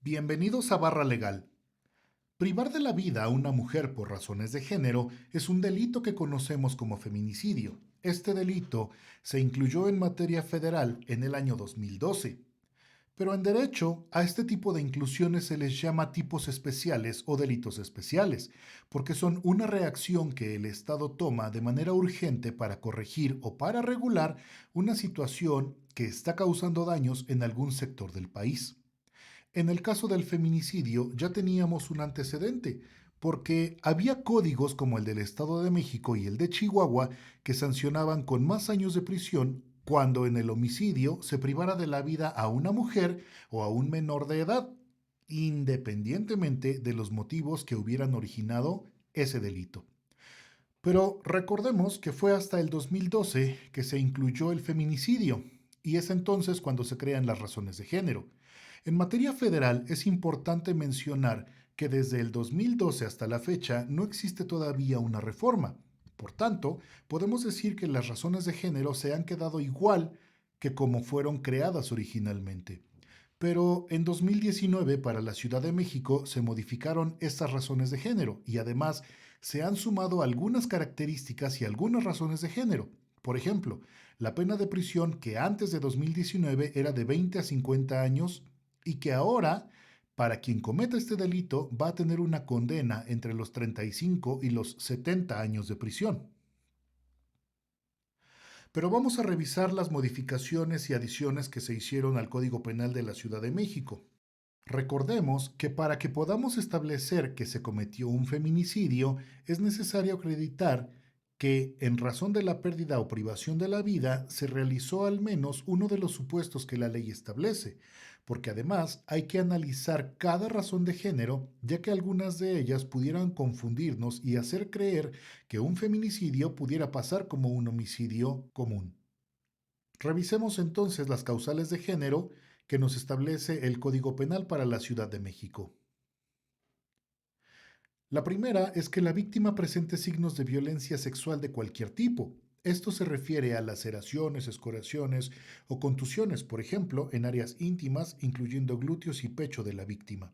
Bienvenidos a Barra Legal. Privar de la vida a una mujer por razones de género es un delito que conocemos como feminicidio. Este delito se incluyó en materia federal en el año 2012. Pero en derecho, a este tipo de inclusiones se les llama tipos especiales o delitos especiales, porque son una reacción que el Estado toma de manera urgente para corregir o para regular una situación que está causando daños en algún sector del país. En el caso del feminicidio ya teníamos un antecedente, porque había códigos como el del Estado de México y el de Chihuahua que sancionaban con más años de prisión cuando en el homicidio se privara de la vida a una mujer o a un menor de edad, independientemente de los motivos que hubieran originado ese delito. Pero recordemos que fue hasta el 2012 que se incluyó el feminicidio, y es entonces cuando se crean las razones de género. En materia federal es importante mencionar que desde el 2012 hasta la fecha no existe todavía una reforma. Por tanto, podemos decir que las razones de género se han quedado igual que como fueron creadas originalmente. Pero en 2019 para la Ciudad de México se modificaron estas razones de género y además se han sumado algunas características y algunas razones de género. Por ejemplo, la pena de prisión que antes de 2019 era de 20 a 50 años y que ahora, para quien cometa este delito, va a tener una condena entre los 35 y los 70 años de prisión. Pero vamos a revisar las modificaciones y adiciones que se hicieron al Código Penal de la Ciudad de México. Recordemos que para que podamos establecer que se cometió un feminicidio es necesario acreditar que en razón de la pérdida o privación de la vida se realizó al menos uno de los supuestos que la ley establece, porque además hay que analizar cada razón de género, ya que algunas de ellas pudieran confundirnos y hacer creer que un feminicidio pudiera pasar como un homicidio común. Revisemos entonces las causales de género que nos establece el Código Penal para la Ciudad de México. La primera es que la víctima presente signos de violencia sexual de cualquier tipo. Esto se refiere a laceraciones, escoriaciones o contusiones, por ejemplo, en áreas íntimas, incluyendo glúteos y pecho de la víctima.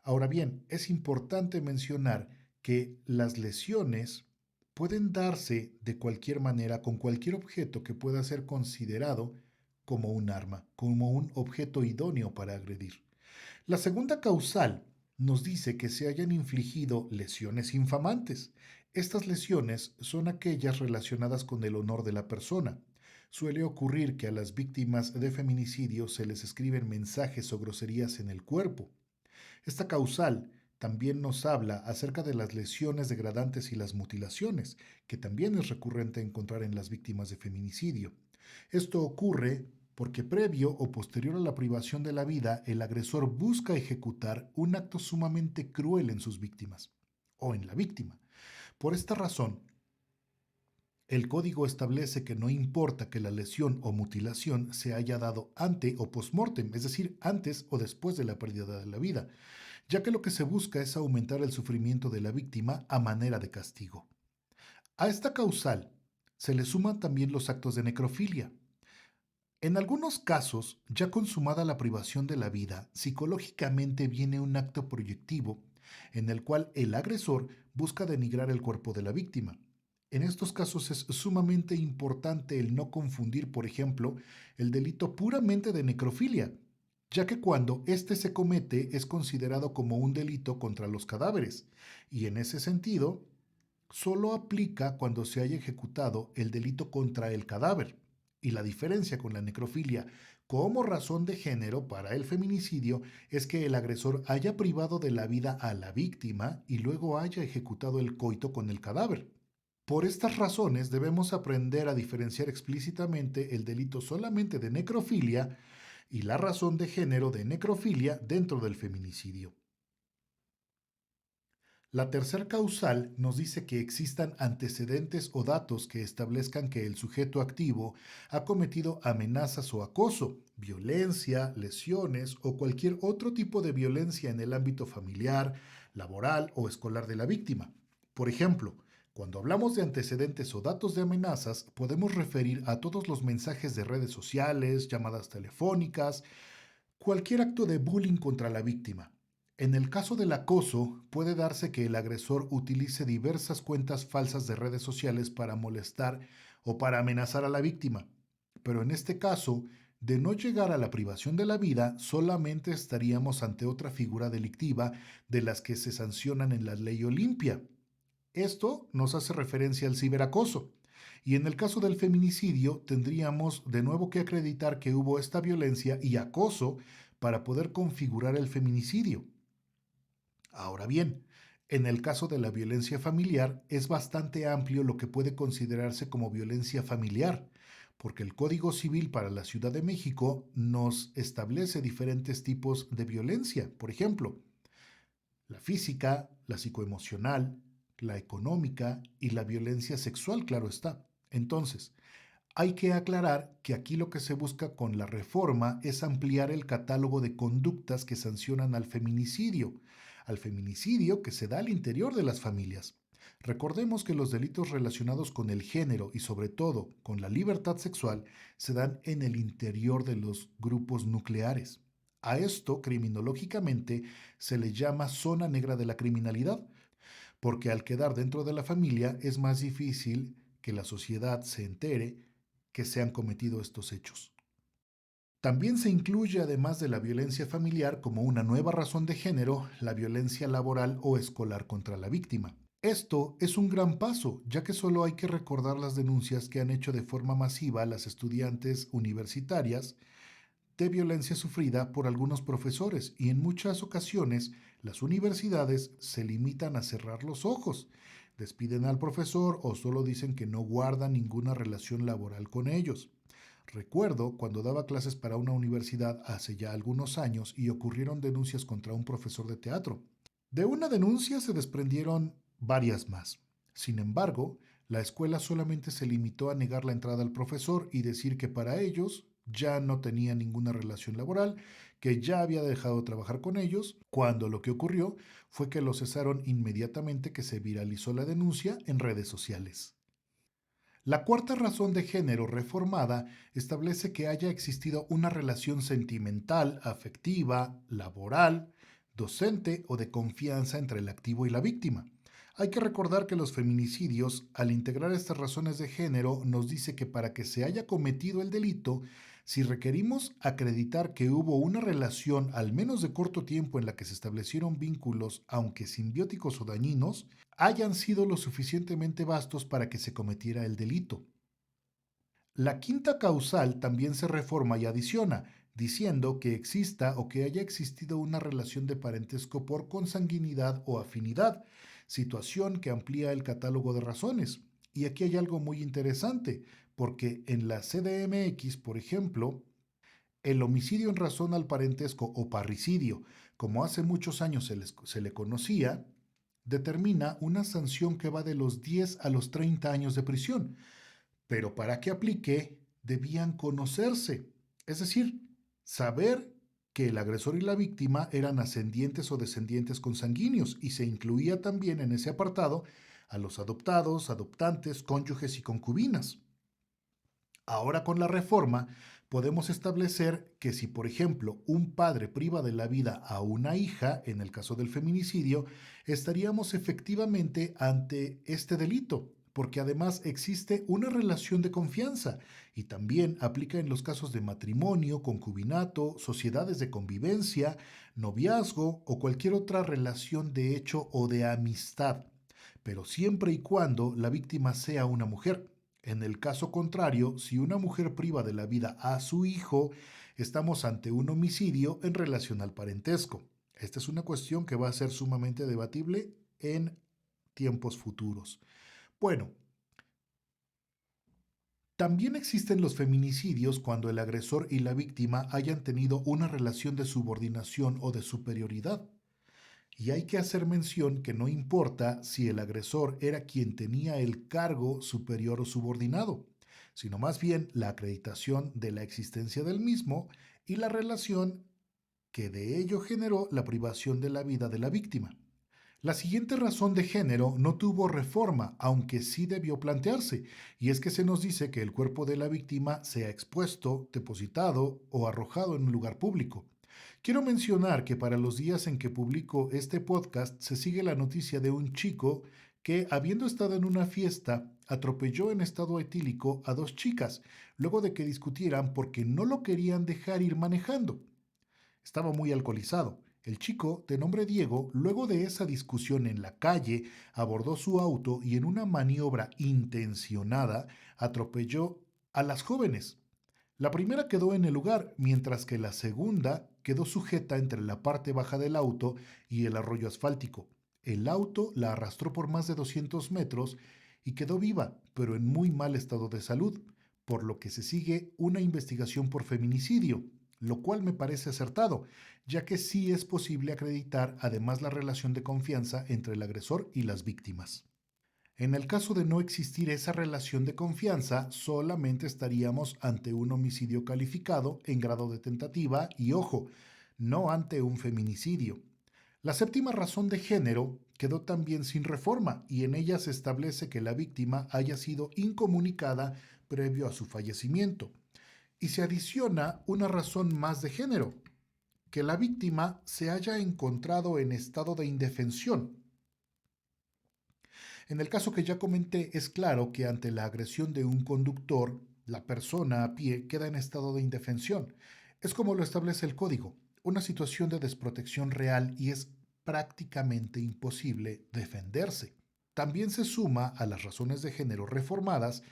Ahora bien, es importante mencionar que las lesiones pueden darse de cualquier manera con cualquier objeto que pueda ser considerado como un arma, como un objeto idóneo para agredir. La segunda causal nos dice que se hayan infligido lesiones infamantes. Estas lesiones son aquellas relacionadas con el honor de la persona. Suele ocurrir que a las víctimas de feminicidio se les escriben mensajes o groserías en el cuerpo. Esta causal también nos habla acerca de las lesiones degradantes y las mutilaciones, que también es recurrente encontrar en las víctimas de feminicidio. Esto ocurre porque previo o posterior a la privación de la vida, el agresor busca ejecutar un acto sumamente cruel en sus víctimas o en la víctima. Por esta razón, el código establece que no importa que la lesión o mutilación se haya dado ante o postmortem, es decir, antes o después de la pérdida de la vida, ya que lo que se busca es aumentar el sufrimiento de la víctima a manera de castigo. A esta causal se le suman también los actos de necrofilia. En algunos casos, ya consumada la privación de la vida, psicológicamente viene un acto proyectivo en el cual el agresor busca denigrar el cuerpo de la víctima. En estos casos es sumamente importante el no confundir, por ejemplo, el delito puramente de necrofilia, ya que cuando éste se comete es considerado como un delito contra los cadáveres, y en ese sentido, solo aplica cuando se haya ejecutado el delito contra el cadáver. Y la diferencia con la necrofilia como razón de género para el feminicidio es que el agresor haya privado de la vida a la víctima y luego haya ejecutado el coito con el cadáver. Por estas razones debemos aprender a diferenciar explícitamente el delito solamente de necrofilia y la razón de género de necrofilia dentro del feminicidio. La tercer causal nos dice que existan antecedentes o datos que establezcan que el sujeto activo ha cometido amenazas o acoso, violencia, lesiones o cualquier otro tipo de violencia en el ámbito familiar, laboral o escolar de la víctima. Por ejemplo, cuando hablamos de antecedentes o datos de amenazas, podemos referir a todos los mensajes de redes sociales, llamadas telefónicas, Cualquier acto de bullying contra la víctima. En el caso del acoso, puede darse que el agresor utilice diversas cuentas falsas de redes sociales para molestar o para amenazar a la víctima. Pero en este caso, de no llegar a la privación de la vida, solamente estaríamos ante otra figura delictiva de las que se sancionan en la ley Olimpia. Esto nos hace referencia al ciberacoso. Y en el caso del feminicidio, tendríamos de nuevo que acreditar que hubo esta violencia y acoso para poder configurar el feminicidio. Ahora bien, en el caso de la violencia familiar, es bastante amplio lo que puede considerarse como violencia familiar, porque el Código Civil para la Ciudad de México nos establece diferentes tipos de violencia. Por ejemplo, la física, la psicoemocional, la económica y la violencia sexual, claro está. Entonces, hay que aclarar que aquí lo que se busca con la reforma es ampliar el catálogo de conductas que sancionan al feminicidio que se da al interior de las familias. Recordemos que los delitos relacionados con el género y sobre todo con la libertad sexual se dan en el interior de los grupos nucleares. A esto, criminológicamente, se le llama zona negra de la criminalidad, porque al quedar dentro de la familia es más difícil que la sociedad se entere que se han cometido estos hechos. También se incluye, además de la violencia familiar, como una nueva razón de género, la violencia laboral o escolar contra la víctima. Esto es un gran paso, ya que solo hay que recordar las denuncias que han hecho de forma masiva las estudiantes universitarias de violencia sufrida por algunos profesores y en muchas ocasiones las universidades se limitan a cerrar los ojos, despiden al profesor o solo dicen que no guardan ninguna relación laboral con ellos. Recuerdo cuando daba clases para una universidad hace ya algunos años y ocurrieron denuncias contra un profesor de teatro. De una denuncia se desprendieron varias más. Sin embargo, la escuela solamente se limitó a negar la entrada al profesor y decir que para ellos ya no tenía ninguna relación laboral, que ya había dejado de trabajar con ellos, cuando lo que ocurrió fue que lo cesaron inmediatamente que se viralizó la denuncia en redes sociales. La cuarta razón de género reformada establece que haya existido una relación sentimental, afectiva, laboral, docente o de confianza entre el activo y la víctima. Hay que recordar que los feminicidios, al integrar estas razones de género, nos dice que para que se haya cometido el delito, si requerimos acreditar que hubo una relación al menos de corto tiempo en la que se establecieron vínculos, aunque simbióticos o dañinos, hayan sido lo suficientemente vastos para que se cometiera el delito. La quinta causal también se reforma y adiciona, diciendo que exista o que haya existido una relación de parentesco por consanguinidad o afinidad, situación que amplía el catálogo de razones. Y aquí hay algo muy interesante, porque en la CDMX, por ejemplo, el homicidio en razón al parentesco o parricidio, como hace muchos años se le conocía, determina una sanción que va de los 10 a los 30 años de prisión, pero para que aplique debían conocerse, es decir, saber que el agresor y la víctima eran ascendientes o descendientes consanguíneos y se incluía también en ese apartado a los adoptados, adoptantes, cónyuges y concubinas. Ahora con la reforma podemos establecer que si, por ejemplo, un padre priva de la vida a una hija, en el caso del feminicidio, estaríamos efectivamente ante este delito, porque además existe una relación de confianza y también aplica en los casos de matrimonio, concubinato, sociedades de convivencia, noviazgo o cualquier otra relación de hecho o de amistad, pero siempre y cuando la víctima sea una mujer. En el caso contrario, si una mujer priva de la vida a su hijo, estamos ante un homicidio en relación al parentesco. Esta es una cuestión que va a ser sumamente debatible en tiempos futuros. Bueno, también existen los feminicidios cuando el agresor y la víctima hayan tenido una relación de subordinación o de superioridad. Y hay que hacer mención que no importa si el agresor era quien tenía el cargo superior o subordinado, sino más bien la acreditación de la existencia del mismo y la relación que de ello generó la privación de la vida de la víctima. La siguiente razón de género no tuvo reforma, aunque sí debió plantearse, y es que se nos dice que el cuerpo de la víctima sea expuesto, depositado o arrojado en un lugar público. Quiero mencionar que para los días en que publico este podcast se sigue la noticia de un chico que, habiendo estado en una fiesta, atropelló en estado etílico a dos chicas, luego de que discutieran porque no lo querían dejar ir manejando. Estaba muy alcoholizado. El chico, de nombre Diego, luego de esa discusión en la calle, abordó su auto y en una maniobra intencionada atropelló a las jóvenes. La primera quedó en el lugar, mientras que la segunda quedó sujeta entre la parte baja del auto y el arroyo asfáltico. El auto la arrastró por más de 200 metros y quedó viva, pero en muy mal estado de salud, por lo que se sigue una investigación por feminicidio, lo cual me parece acertado, ya que sí es posible acreditar además la relación de confianza entre el agresor y las víctimas. En el caso de no existir esa relación de confianza, solamente estaríamos ante un homicidio calificado en grado de tentativa y, ojo, no ante un feminicidio. La séptima razón de género quedó también sin reforma y en ella se establece que la víctima haya sido incomunicada previo a su fallecimiento. Y se adiciona una razón más de género, que la víctima se haya encontrado en estado de indefensión. En el caso que ya comenté, es claro que ante la agresión de un conductor, la persona a pie queda en estado de indefensión. Es como lo establece el código, una situación de desprotección real y es prácticamente imposible defenderse. También se suma a las razones de género reformadas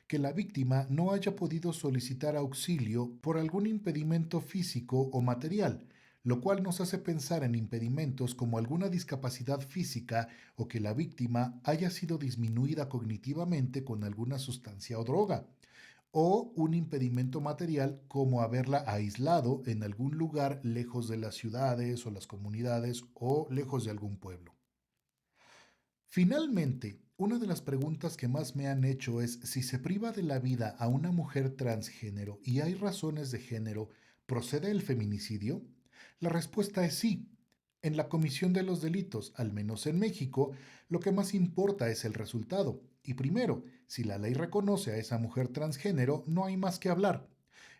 que la víctima no haya podido solicitar auxilio por algún impedimento físico o material, lo cual nos hace pensar en impedimentos como alguna discapacidad física o que la víctima haya sido disminuida cognitivamente con alguna sustancia o droga, o un impedimento material como haberla aislado en algún lugar lejos de las ciudades o las comunidades o lejos de algún pueblo. Finalmente, una de las preguntas que más me han hecho es si se priva de la vida a una mujer transgénero y hay razones de género, ¿procede el feminicidio? La respuesta es sí. En la comisión de los delitos, al menos en México, lo que más importa es el resultado. Y primero, si la ley reconoce a esa mujer transgénero, no hay más que hablar.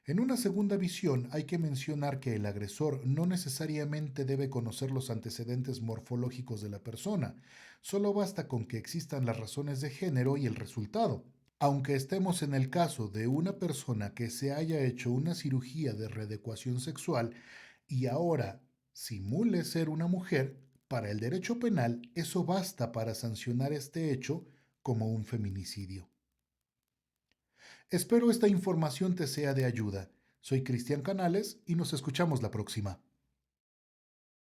En una segunda visión hay que mencionar que el agresor no necesariamente debe conocer los antecedentes morfológicos de la persona, solo basta con que existan las razones de género y el resultado. Aunque estemos en el caso de una persona que se haya hecho una cirugía de readecuación sexual y ahora simule ser una mujer, para el derecho penal eso basta para sancionar este hecho como un feminicidio. Espero esta información te sea de ayuda. Soy Cristian Canales y nos escuchamos la próxima.